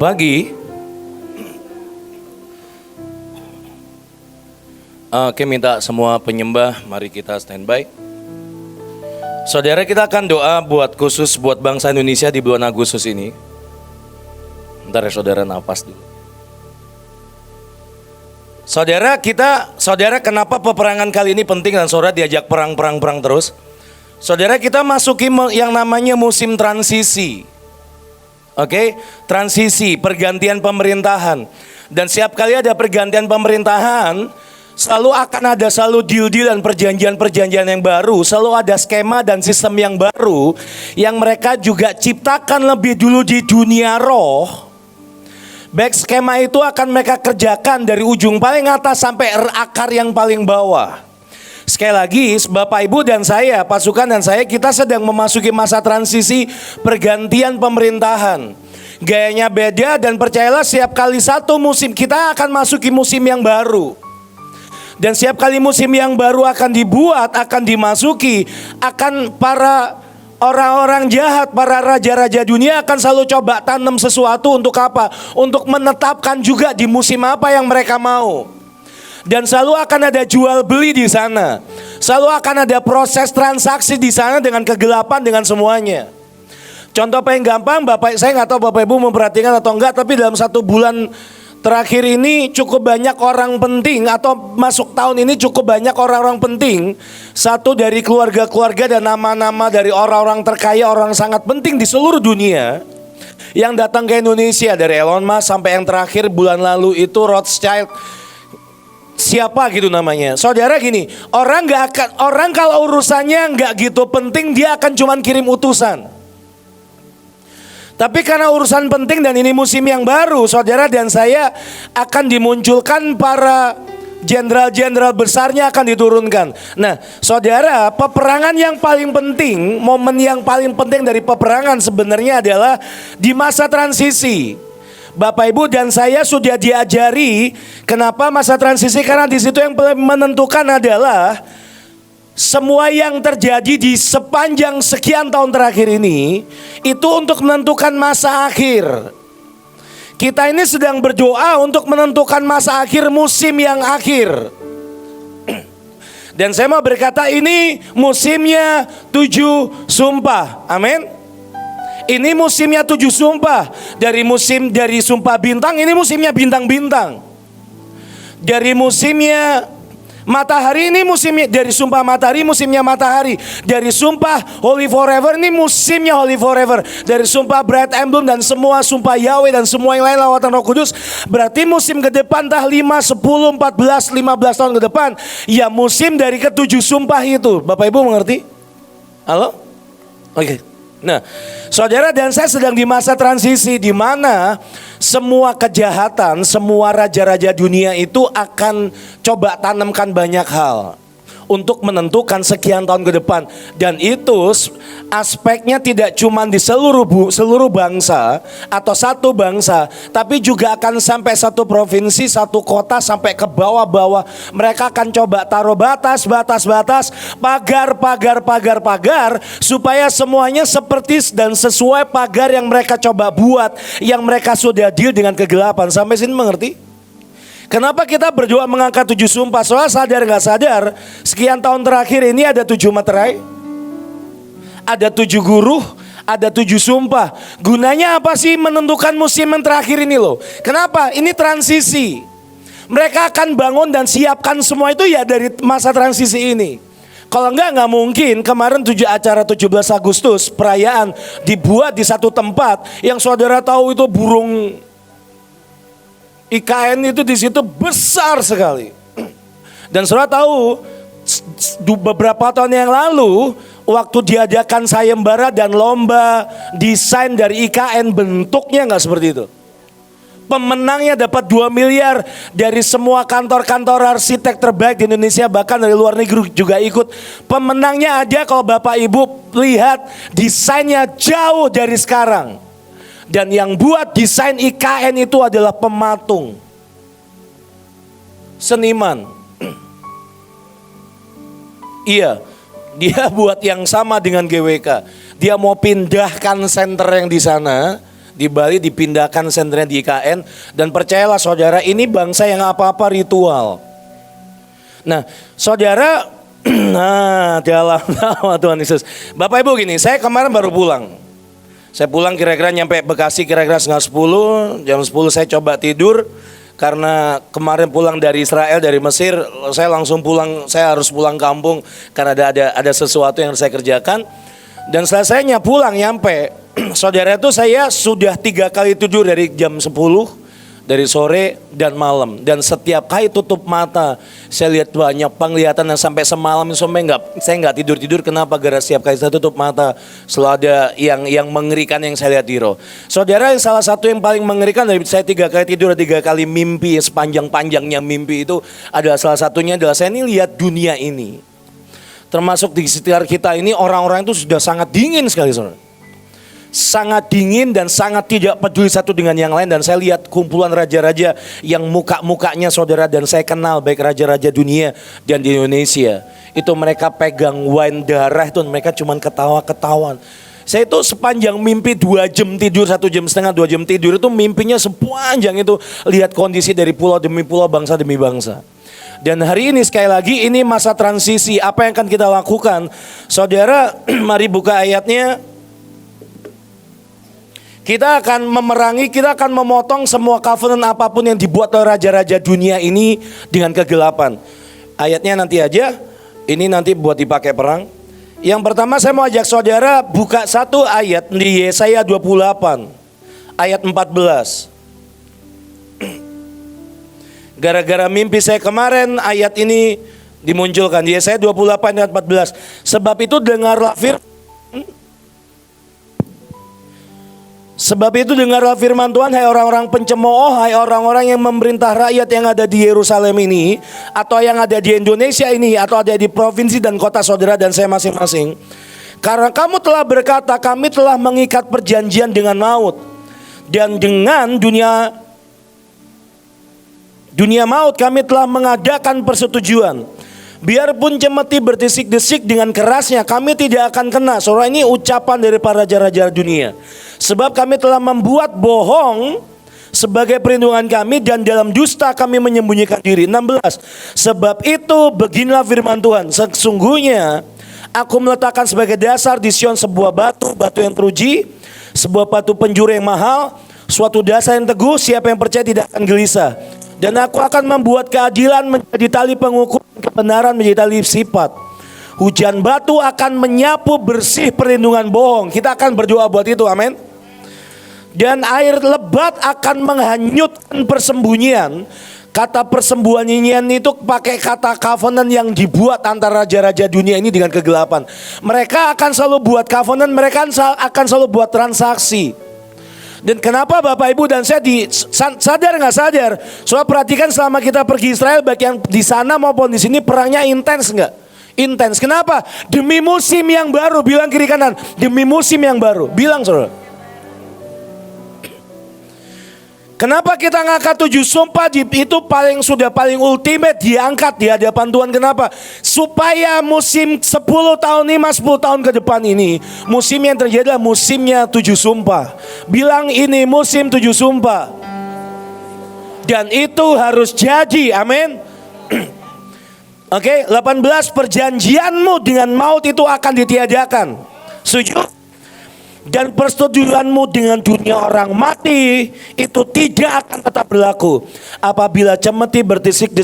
Selamat pagi. Oke, minta semua penyembah, mari kita standby. Saudara, kita akan doa khusus buat bangsa Indonesia di bulan Agustus ini. Bentar ya saudara, napas dulu. Saudara, kenapa peperangan kali ini penting dan saudara diajak perang terus? Saudara, kita masuki yang namanya musim transisi. Oke, transisi, pergantian pemerintahan. Dan setiap kali ada pergantian pemerintahan, selalu akan ada deal-deal dan perjanjian-perjanjian yang baru. Selalu ada skema dan sistem yang baru yang mereka juga ciptakan lebih dulu di dunia roh. Baik skema itu akan mereka kerjakan dari ujung paling atas sampai akar yang paling bawah. Sekali lagi, Bapak Ibu dan saya, pasukan dan saya, kita sedang memasuki masa transisi pergantian pemerintahan. Gayanya beda dan percayalah setiap kali satu musim kita akan masuki musim yang baru. Dan setiap kali musim yang baru akan dibuat, akan dimasuki, akan para orang-orang jahat, para raja-raja dunia akan selalu coba tanam sesuatu untuk apa? Untuk menetapkan juga di musim apa yang mereka mau. Dan selalu akan ada jual beli di sana. Selalu akan ada proses transaksi di sana dengan kegelapan, dengan semuanya. Contoh paling gampang, saya nggak tahu Bapak Ibu memperhatikan atau enggak, tapi dalam 1 bulan terakhir ini cukup banyak orang penting, atau masuk tahun ini cukup banyak orang-orang penting. Satu dari keluarga-keluarga dan nama-nama dari orang-orang terkaya, orang sangat penting di seluruh dunia yang datang ke Indonesia, dari Elon Musk sampai yang terakhir bulan lalu itu Rothschild. Siapa gitu namanya. Saudara gini, orang kalau urusannya nggak gitu penting, dia akan cuman kirim utusan. Tapi karena urusan penting dan ini musim yang baru, saudara dan saya akan dimunculkan para jenderal-jenderal besarnya akan diturunkan. Nah, saudara, peperangan yang paling penting, momen yang paling penting dari peperangan sebenarnya adalah di masa transisi. Bapak Ibu dan saya sudah diajari kenapa masa transisi, karena di situ yang menentukan adalah semua yang terjadi di sepanjang sekian tahun terakhir ini itu untuk menentukan masa akhir. Kita ini sedang berdoa untuk menentukan masa akhir, musim yang akhir. Dan saya mau berkata ini musimnya 7 sumpah. Amin. Ini musimnya 7 sumpah. Dari sumpah bintang, ini musimnya bintang-bintang. Dari musimnya matahari, ini musimnya dari sumpah matahari, musimnya matahari. Dari sumpah Holy Forever, ini musimnya Holy Forever. Dari sumpah Bright Emblem dan semua sumpah Yahweh dan semua yang lain lawatan Roh Kudus, berarti musim ke depan entah 5, 10, 14, 15 tahun ke depan, ya musim dari ke-7 sumpah itu. Bapak Ibu mengerti? Halo? Oke. Nah, saudara dan saya sedang di masa transisi di mana semua kejahatan, semua raja-raja dunia itu akan coba tanamkan banyak hal untuk menentukan sekian tahun ke depan. Dan itu aspeknya tidak cuma di seluruh bangsa atau satu bangsa, tapi juga akan sampai satu provinsi, satu kota, sampai ke bawah-bawah. Mereka akan coba taruh batas, pagar, supaya semuanya seperti dan sesuai pagar yang mereka coba buat, yang mereka sudah deal dengan kegelapan. Sampai sini mengerti? Kenapa kita berdoa mengangkat 7 sumpah? Soal sadar gak sadar, sekian tahun terakhir ini ada 7 materai, ada 7 guru, ada 7 sumpah. Gunanya apa sih? Menentukan musim yang terakhir ini loh. Kenapa? Ini transisi. Mereka akan bangun dan siapkan semua itu ya dari masa transisi ini. Kalau enggak mungkin. Kemarin acara 17 Agustus perayaan dibuat di satu tempat yang saudara tahu itu burung IKN itu di situ besar sekali. Dan saudara tahu beberapa tahun yang lalu waktu diadakan sayembara dan lomba desain dari IKN, bentuknya nggak seperti itu. Pemenangnya dapat 2 miliar dari semua kantor-kantor arsitek terbaik di Indonesia, bahkan dari luar negeri juga ikut. Pemenangnya ada, kalau Bapak Ibu lihat desainnya jauh dari sekarang. Dan yang buat desain IKN itu adalah pematung, seniman. Iya, dia buat yang sama dengan GWK. Dia mau pindahkan center yang di sana Di Bali dipindahkan senternya di IKN. Dan percayalah saudara, ini bangsa yang apa-apa ritual. Nah saudara, nah dalam nama Tuhan Yesus. Bapak Ibu gini, saya kemarin baru pulang. Saya pulang kira-kira nyampe Bekasi kira-kira setengah 10. Jam 10 saya coba tidur. Karena kemarin pulang dari Israel, dari Mesir, saya langsung pulang, saya harus pulang kampung karena ada sesuatu yang saya kerjakan. Dan selesainya pulang nyampe, saudara itu saya sudah 3 kali tidur dari jam 10, dari sore dan malam. Dan setiap kali tutup mata, saya lihat banyak penglihatan yang sampai semalam saya nggak tidur-tidur. Kenapa? Gara setiap kali saya tutup mata selalu ada yang mengerikan yang saya lihat di roh. Saudara, salah satu yang paling mengerikan dari saya 3 kali tidur, 3 kali mimpi, sepanjang-panjangnya mimpi itu adalah salah satunya adalah saya ini lihat dunia ini. Termasuk di sekitar kita ini orang-orang itu sudah sangat dingin sekali saudara. Sangat dingin dan sangat tidak peduli satu dengan yang lain. Dan saya lihat kumpulan raja-raja yang muka-mukanya saudara dan saya kenal baik raja-raja dunia dan di Indonesia. Itu mereka pegang wine darah itu mereka cuman ketawa-ketawa. Saya itu sepanjang mimpi 2 jam tidur, 1 jam setengah, 2 jam tidur itu mimpinya sepanjang itu lihat kondisi dari pulau demi pulau, bangsa demi bangsa. Dan hari ini sekali lagi ini masa transisi. Apa yang akan kita lakukan? Saudara, mari buka ayatnya. Kita akan memerangi, kita akan memotong semua covenant apapun yang dibuat oleh raja-raja dunia ini dengan kegelapan. Ayatnya nanti aja, ini nanti buat dipakai perang. Yang pertama saya mau ajak saudara buka satu ayat di Yesaya 28, ayat 14. Gara-gara mimpi saya kemarin ayat ini dimunculkan di Yesaya 28 ayat 14. Sebab itu dengarlah firman Tuhan, hai orang-orang pencemooh, hai orang-orang yang memerintah rakyat yang ada di Yerusalem ini, atau yang ada di Indonesia ini, atau ada di provinsi dan kota saudara dan saya masing-masing. Karena kamu telah berkata, kami telah mengikat perjanjian dengan maut dan dengan dunia maut kami telah mengadakan persetujuan. Biarpun cemeti berdesik-desik dengan kerasnya, kami tidak akan kena. Saudara, ini ucapan dari para raja-raja dunia. Sebab kami telah membuat bohong sebagai perlindungan kami dan dalam dusta kami menyembunyikan diri. 16. Sebab itu beginilah firman Tuhan, sesungguhnya aku meletakkan sebagai dasar di Sion sebuah batu yang teruji, sebuah batu penjuru yang mahal, suatu dasar yang teguh, siapa yang percaya tidak akan gelisah. Dan aku akan membuat keadilan menjadi tali pengukur, kebenaran menjadi tali sifat. Hujan batu akan menyapu bersih perlindungan bohong. Kita akan berdoa buat itu, amin. Dan air lebat akan menghanyutkan persembunyian. Kata persembunyian itu pakai kata covenant yang dibuat antara raja-raja dunia ini dengan kegelapan. Mereka akan selalu buat covenant, mereka akan selalu buat transaksi. Dan kenapa Bapak Ibu dan saya sadar nggak sadar? Soal perhatikan selama kita pergi Israel, baik yang di sana maupun di sini perangnya intens nggak? Intens. Kenapa? Demi musim yang baru. Bilang kiri kanan. Demi musim yang baru. Bilang saudara. Kenapa kita ngangkat 7 sumpah? Itu sudah paling ultimate diangkat di hadapan Tuhan. Kenapa? Supaya musim 10 tahun ini, 10 tahun ke depan ini, musim yang terjadi adalah musimnya 7 sumpah. Bilang ini musim 7 sumpah. Dan itu harus jadi, amin. Oke, 18, perjanjianmu dengan maut itu akan ditiadakan. Setuju? Dan persetujuanmu dengan dunia orang mati itu tidak akan tetap berlaku. Apabila cemeti berdesik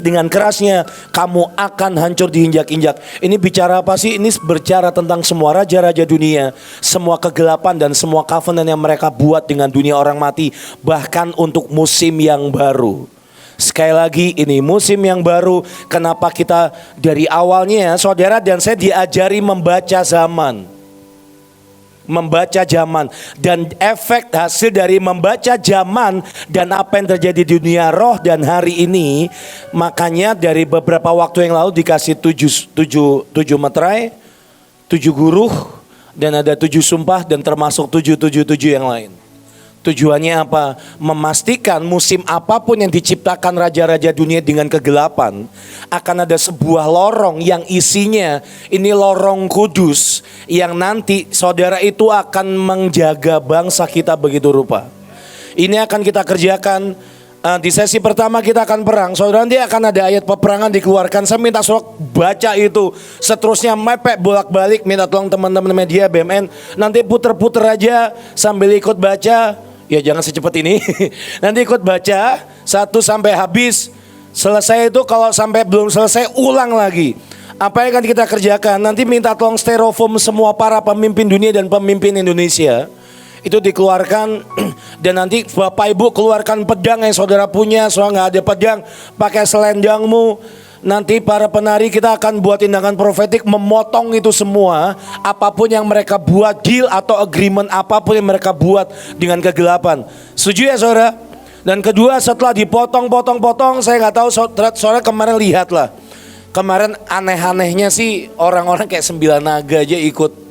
dengan kerasnya, kamu akan hancur diinjak-injak. Ini bicara apa sih? Ini berbicara tentang semua raja-raja dunia, semua kegelapan dan semua covenant yang mereka buat dengan dunia orang mati, bahkan untuk musim yang baru. Sekali lagi ini musim yang baru. Kenapa kita dari awalnya saudara dan saya diajari membaca zaman. Membaca zaman dan efek hasil dari membaca zaman dan apa yang terjadi di dunia roh dan hari ini. Makanya dari beberapa waktu yang lalu dikasih 7 meterai, 7 guru dan ada 7 sumpah dan termasuk 7 yang lain. Tujuannya apa? Memastikan musim apapun yang diciptakan raja-raja dunia dengan kegelapan, akan ada sebuah lorong yang isinya ini lorong kudus, yang nanti saudara itu akan menjaga bangsa kita begitu rupa. Ini akan kita kerjakan. Di sesi pertama kita akan perang. Saudara, nanti akan ada ayat peperangan dikeluarkan. Saya minta saudara baca itu. Seterusnya mepek bolak-balik. Minta tolong teman-teman media BMN. Nanti puter-puter aja sambil ikut baca. Ya jangan secepat ini. Nanti ikut baca 1 sampai habis. Selesai itu, kalau sampai belum selesai ulang lagi. Apa yang akan kita kerjakan? Nanti minta tolong styrofoam semua para pemimpin dunia dan pemimpin Indonesia. Itu dikeluarkan, dan nanti Bapak Ibu keluarkan pedang yang saudara punya. Soalnya nggak ada pedang, pakai selendangmu. Nanti para penari kita akan buat tindakan profetik memotong itu semua. Apapun yang mereka buat, deal atau agreement apapun yang mereka buat dengan kegelapan. Setuju ya saudara? Dan kedua, setelah dipotong-potong-potong, saya nggak tahu saudara kemarin lihat lah. Kemarin aneh-anehnya sih orang-orang kayak 9 naga aja ikut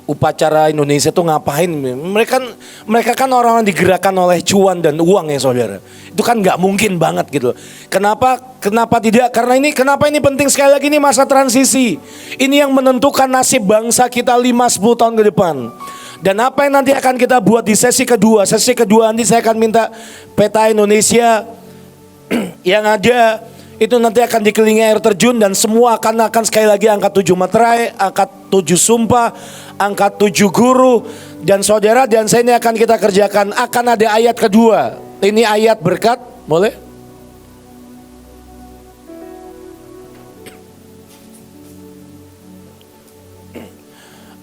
upacara Indonesia tuh ngapain? Mereka kan orang-orang digerakkan oleh cuan dan uang ya saudara. Itu kan nggak mungkin banget gitu. Kenapa tidak? Kenapa ini penting sekali lagi, ini masa transisi. Ini yang menentukan nasib bangsa kita 5-10 tahun ke depan. Dan apa yang nanti akan kita buat di sesi kedua. Sesi kedua nanti saya akan minta peta Indonesia yang ada. Itu nanti akan dikelilingi air terjun, dan semua akan sekali lagi angkat 7 materai, angkat 7 sumpah, angkat 7 guru. Dan saudara dan saya ini akan kita kerjakan. Akan ada ayat kedua. Ini ayat berkat, boleh?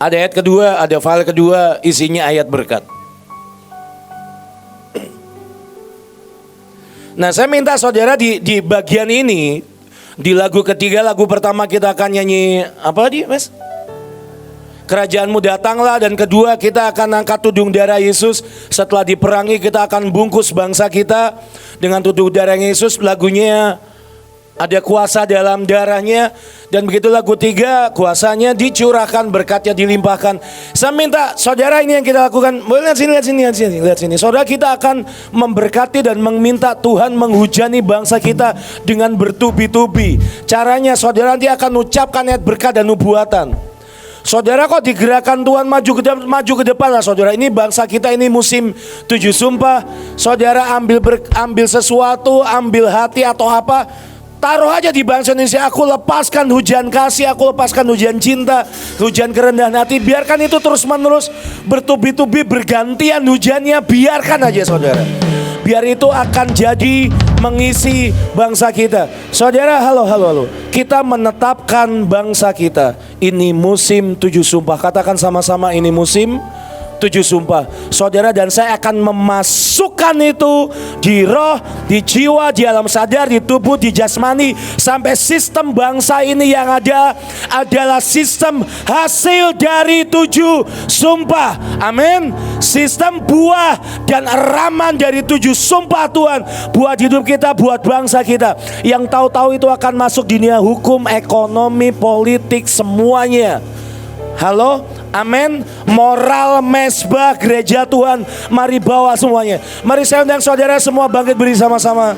Ada ayat kedua, ada file kedua, isinya ayat berkat. Nah, saya minta saudara di bagian ini, di lagu ketiga, lagu pertama kita akan nyanyi apa tadi, Mas? Kerajaanmu datanglah, dan kedua kita akan angkat tudung darah Yesus. Setelah diperangi kita akan bungkus bangsa kita dengan tudung darah Yesus. Lagunya ada kuasa dalam darahnya. Dan begitu lagu 3, kuasanya dicurahkan, berkatnya dilimpahkan. Saya minta saudara, ini yang kita lakukan. Boleh lihat sini. Saudara, kita akan memberkati dan meminta Tuhan menghujani bangsa kita dengan bertubi-tubi. Caranya saudara nanti akan ucapkan ayat berkat dan nubuatan. Saudara, kok digerakkan Tuhan maju ke depan lah saudara. Ini bangsa kita, ini musim 7 sumpah. Saudara ambil sesuatu, ambil hati atau apa, taruh aja di bangsa Indonesia. Aku lepaskan hujan kasih, aku lepaskan hujan cinta, hujan kerendahan hati. Biarkan itu terus menerus bertubi-tubi, bergantian hujannya. Biarkan aja saudara. Biar itu akan jadi mengisi bangsa kita. Saudara, halo. Kita menetapkan bangsa kita. Ini musim 7 sumpah. Katakan sama-sama, ini musim 7 sumpah. Saudara dan saya akan memasukkan itu di roh, di jiwa, di alam sadar, di tubuh, di jasmani. Sampai sistem bangsa ini yang ada adalah sistem hasil dari 7 sumpah. Amin. Sistem buah dan raman dari 7 sumpah Tuhan. Buat hidup kita, buat bangsa kita. Yang tahu-tahu itu akan masuk dunia hukum, ekonomi, politik, semuanya. Halo, amin. Moral, mesbah, gereja Tuhan, mari bawa semuanya. Mari saya undang saudara semua bangkit berdiri sama-sama.